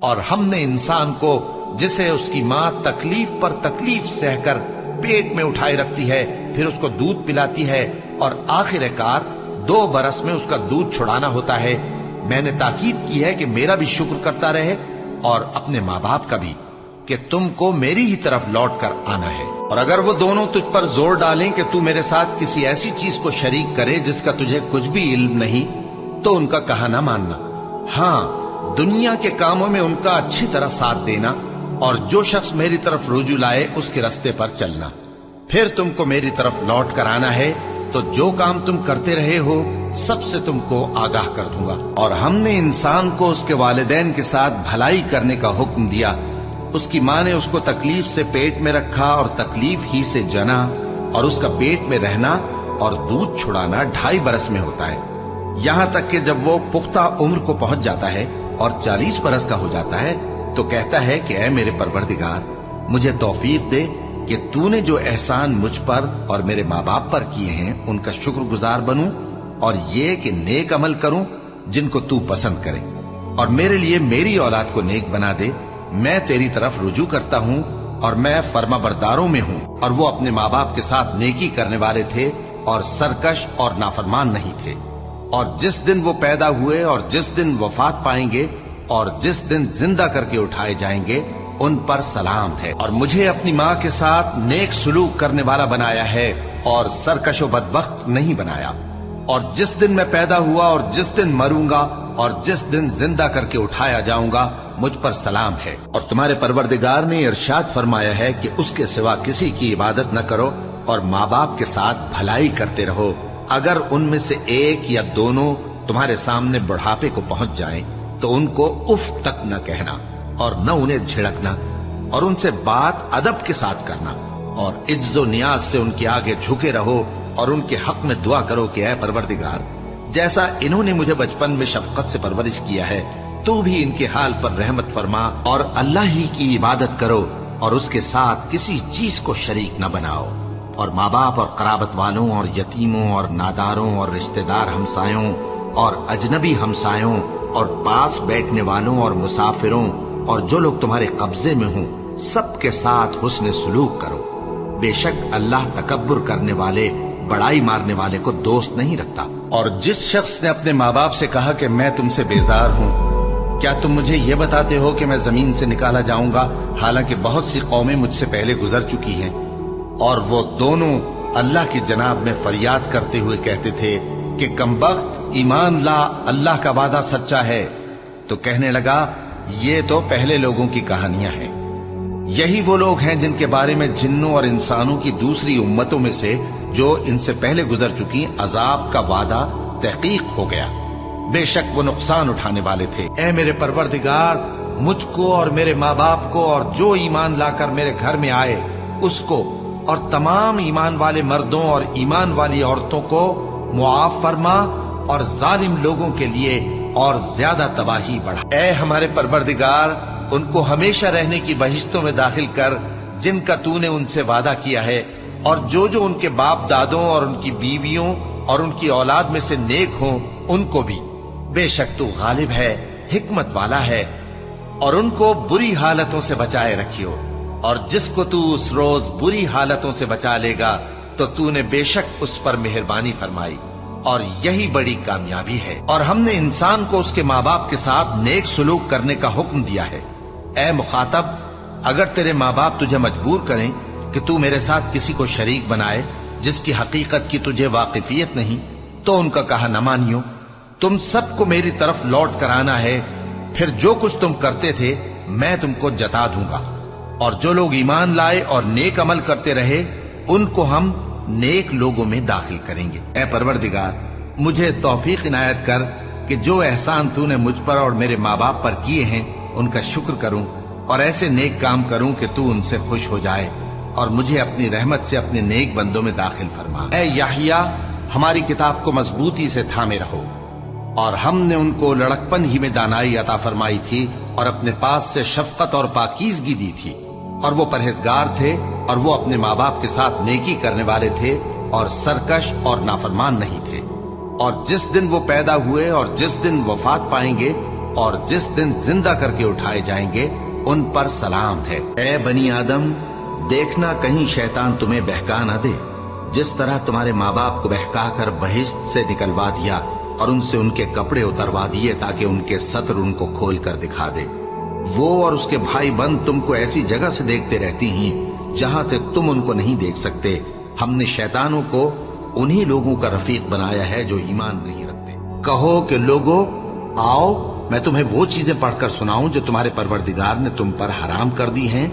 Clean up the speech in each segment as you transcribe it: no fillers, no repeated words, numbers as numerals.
اور ہم نے انسان کو جسے اس کی ماں تکلیف پر تکلیف سہ کر پیٹ میں اٹھائے رکھتی ہے، پھر اس کو دودھ پلاتی ہے اور آخر کار 2 برس میں اس کا دودھ چھڑانا ہوتا ہے، میں نے تاکید کی ہے کہ میرا بھی شکر کرتا رہے اور اپنے ماں باپ کا بھی، کہ تم کو میری ہی طرف لوٹ کر آنا ہے۔ اور اگر وہ دونوں تجھ پر زور ڈالیں کہ تو میرے ساتھ کسی ایسی چیز کو شریک کرے جس کا تجھے کچھ بھی علم نہیں، تو ان کا کہا نہ ماننا، ہاں دنیا کے کاموں میں ان کا اچھی طرح ساتھ دینا، اور جو شخص میری طرف رجوع لائے اس کے رستے پر چلنا، پھر تم کو میری طرف لوٹ کر آنا ہے تو جو کام تم کرتے رہے ہو سب سے تم کو آگاہ کر دوں گا۔ اور ہم نے انسان کو اس کے والدین کے ساتھ بھلائی کرنے کا حکم دیا، اس کی ماں نے اس کو تکلیف سے پیٹ میں رکھا اور تکلیف ہی سے جنا، اور اس کا پیٹ میں رہنا اور دودھ چھڑانا 2.5 برس میں ہوتا ہے، یہاں تک کہ جب وہ پختہ عمر کو پہنچ جاتا ہے اور 40 برس کا ہو جاتا ہے تو کہتا ہے کہ اے میرے پروردگار، مجھے توفیق دے کہ تو نے جو احسان مجھ پر اور میرے ماں باپ پر کیے ہیں ان کا شکر گزار بنوں، اور یہ کہ نیک عمل کروں جن کو تو پسند کرے، اور میرے لیے میری اولاد کو نیک بنا دے، میں تیری طرف رجوع کرتا ہوں اور میں فرما برداروں میں ہوں۔ اور وہ اپنے ماں باپ کے ساتھ نیکی کرنے والے تھے اور سرکش اور نافرمان نہیں تھے۔ اور جس دن وہ پیدا ہوئے اور جس دن وفات پائیں گے اور جس دن زندہ کر کے اٹھائے جائیں گے ان پر سلام ہے۔ اور مجھے اپنی ماں کے ساتھ نیک سلوک کرنے والا بنایا ہے اور سرکش و بدبخت نہیں بنایا۔ اور جس دن میں پیدا ہوا اور جس دن مروں گا اور جس دن زندہ کر کے اٹھایا جاؤں گا مجھ پر سلام ہے۔ اور تمہارے پروردگار نے ارشاد فرمایا ہے کہ اس کے سوا کسی کی عبادت نہ کرو اور ماں باپ کے ساتھ بھلائی کرتے رہو، اگر ان میں سے ایک یا دونوں تمہارے سامنے بڑھاپے کو پہنچ جائیں تو ان کو اف تک نہ کہنا اور نہ انہیں جھڑکنا، اور ان سے بات ادب کے ساتھ کرنا، اور عجز و نیاز سے ان کے آگے جھکے رہو اور ان کے حق میں دعا کرو کہ اے پروردگار، جیسا انہوں نے مجھے بچپن میں شفقت سے پرورش کیا ہے تو بھی ان کے حال پر رحمت فرما، اور اللہ ہی کی عبادت کرو اور اس کے ساتھ کسی چیز کو شریک نہ بناؤ۔ اور ماں باپ اور قرابت والوں اور یتیموں اور ناداروں اور رشتہ دار ہمسایوں اور اجنبی ہمسایوں اور پاس بیٹھنے والوں اور مسافروں اور جو لوگ تمہارے قبضے میں ہوں سب کے ساتھ حسن سلوک کرو، بے شک اللہ تکبر کرنے والے بڑائی مارنے والے کو دوست نہیں رکھتا۔ اور جس شخص نے اپنے ماں باپ سے کہا کہ میں تم سے بیزار ہوں، کیا تم مجھے یہ بتاتے ہو کہ میں زمین سے نکالا جاؤں گا، حالانکہ بہت سی قومیں مجھ سے پہلے گزر چکی ہیں؟ اور وہ دونوں اللہ کی جناب میں فریاد کرتے ہوئے کہتے تھے کہ کمبخت ایمان لا، اللہ کا وعدہ سچا ہے۔ تو کہنے لگا یہ تو پہلے لوگوں کی کہانیاں ہیں، یہی وہ لوگ ہیں جن کے بارے میں جنوں اور انسانوں کی دوسری امتوں میں سے جو ان سے پہلے گزر چکی عذاب کا وعدہ تحقیق ہو گیا، بے شک وہ نقصان اٹھانے والے تھے۔ اے میرے پروردگار، مجھ کو اور میرے ماں باپ کو اور جو ایمان لا کر میرے گھر میں آئے اس کو اور تمام ایمان والے مردوں اور ایمان والی عورتوں کو معاف فرما، اور ظالم لوگوں کے لیے اور زیادہ تباہی بڑھا۔ اے ہمارے پروردگار، ان کو ہمیشہ رہنے کی بہشتوں میں داخل کر جن کا تو نے ان سے وعدہ کیا ہے، اور جو جو ان کے باپ دادوں اور ان کی بیویوں اور ان کی اولاد میں سے نیک ہوں ان کو بھی، بے شک تو غالب ہے، حکمت والا ہے۔ اور ان کو بری حالتوں سے بچائے رکھیو، اور جس کو تو اس روز بری حالتوں سے بچا لے گا تو تو نے بے شک اس پر مہربانی فرمائی، اور یہی بڑی کامیابی ہے۔ اور ہم نے انسان کو اس کے ماں باپ کے ساتھ نیک سلوک کرنے کا حکم دیا ہے۔ اے مخاطب، اگر تیرے ماں باپ تجھے مجبور کریں کہ تو میرے ساتھ کسی کو شریک بنائے جس کی حقیقت کی تجھے واقفیت نہیں تو ان کا کہا نہ مانیو۔ تم سب کو میری طرف لوٹ کر آنا ہے، پھر جو کچھ تم کرتے تھے میں تم کو جتا دوں گا۔ اور جو لوگ ایمان لائے اور نیک عمل کرتے رہے ان کو ہم نیک لوگوں میں داخل کریں گے۔ اے پروردگار، مجھے توفیق عنایت کر کہ جو احسان تو نے مجھ پر اور میرے ماں باپ پر کیے ہیں ان کا شکر کروں اور ایسے نیک کام کروں کہ تو ان سے خوش ہو جائے، اور مجھے اپنی رحمت سے اپنے نیک بندوں میں داخل فرما۔ اے یحییٰ، ہماری کتاب کو مضبوطی سے تھامے رہو، اور ہم نے ان کو لڑکپن ہی میں دانائی عطا فرمائی تھی اور اپنے پاس سے شفقت اور پاکیزگی دی تھی، اور وہ پرہیزگار تھے اور وہ اپنے ماں باپ کے ساتھ نیکی کرنے والے تھے اور سرکش اور نافرمان نہیں تھے۔ اور جس دن وہ پیدا ہوئے اور جس دن وفات پائیں گے اور جس دن زندہ کر کے اٹھائے جائیں گے ان پر سلام ہے۔ اے بنی آدم، دیکھنا کہیں شیطان تمہیں بہکا نہ دے، جس طرح تمہارے ماں باپ کو بہکا کر بہشت سے نکلوا دیا اور ان سے ان کے کپڑے اتروا دیے تاکہ ان کے ستر ان کو کھول کر دکھا دے۔ وہ اور اس کے بھائی بند تم کو ایسی جگہ سے دیکھتے رہتی ہیں جہاں سے تم ان کو نہیں دیکھ سکتے۔ ہم نے شیطانوں کو انہی لوگوں کا رفیق بنایا ہے جو ایمان نہیں رکھتے۔ کہو کہ لوگو آؤ، میں تمہیں وہ چیزیں پڑھ کر سناؤں جو تمہارے پروردگار نے تم پر حرام کر دی ہیں۔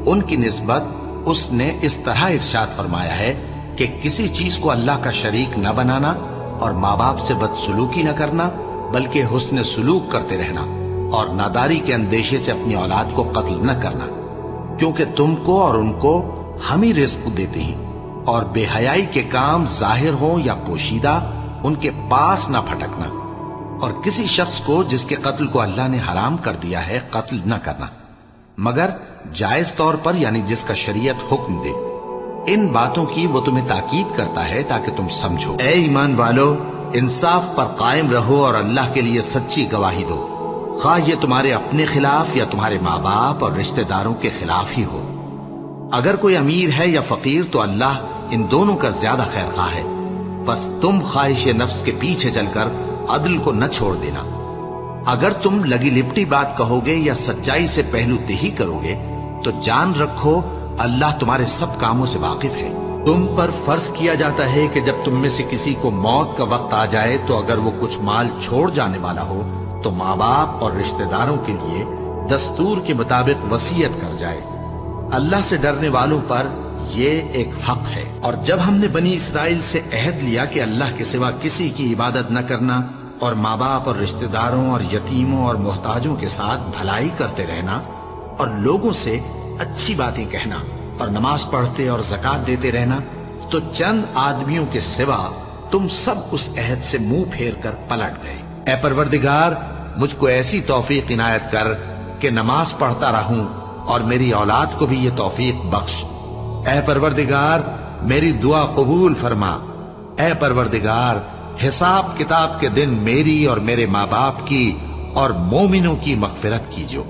ان کی نسبت اس نے اس طرح ارشاد فرمایا ہے کہ کسی چیز کو اللہ کا شریک نہ بنانا اور ماں باپ سے بدسلوکی نہ کرنا، بلکہ حسن سلوک کرتے رہنا اور ناداری کے اندیشے سے اپنی اولاد کو قتل نہ کرنا، کیونکہ تم کو اور ان کو ہم ہی رزق دیتے ہیں، اور بے حیائی کے کام ظاہر ہوں یا پوشیدہ ان کے پاس نہ پھٹکنا، اور کسی شخص کو جس کے قتل کو اللہ نے حرام کر دیا ہے قتل نہ کرنا، مگر جائز طور پر، یعنی جس کا شریعت حکم دے۔ ان باتوں کی وہ تمہیں تاکید کرتا ہے تاکہ تم سمجھو۔ اے ایمان والو، انصاف پر قائم رہو اور اللہ کے لیے سچی گواہی دو، خواہ یہ تمہارے اپنے خلاف یا تمہارے ماں باپ اور رشتہ داروں کے خلاف ہی ہو۔ اگر کوئی امیر ہے یا فقیر تو اللہ ان دونوں کا زیادہ خیر خواہ ہے، بس تم خواہش نفس کے پیچھے چل کر عدل کو نہ چھوڑ دینا۔ اگر تم لگی لپٹی بات کہو گے یا سچائی سے پہلو دہی کرو گے تو جان رکھو اللہ تمہارے سب کاموں سے واقف ہے۔ تم پر فرض کیا جاتا ہے کہ جب تم میں سے کسی کو موت کا وقت آ جائے تو اگر وہ کچھ مال چھوڑ جانے والا ہو تو ماں باپ اور رشتہ داروں کے لیے دستور کے مطابق وصیت کر جائے۔ اللہ سے ڈرنے والوں پر یہ ایک حق ہے۔ اور جب ہم نے بنی اسرائیل سے عہد لیا کہ اللہ کے سوا کسی کی عبادت نہ کرنا اور ماں باپ اور رشتہ داروں اور یتیموں اور محتاجوں کے ساتھ بھلائی کرتے رہنا اور لوگوں سے اچھی باتیں کہنا اور نماز پڑھتے اور زکوٰۃ دیتے رہنا، تو چند آدمیوں کے سوا تم سب اس عہد سے منہ پھیر کر پلٹ گئے۔ اے پروردگار، مجھ کو ایسی توفیق عنایت کر کہ نماز پڑھتا رہوں اور میری اولاد کو بھی یہ توفیق بخش۔ اے پروردگار، میری دعا قبول فرما۔ اے پروردگار، حساب کتاب کے دن میری اور میرے ماں باپ کی اور مومنوں کی مغفرت کیجو۔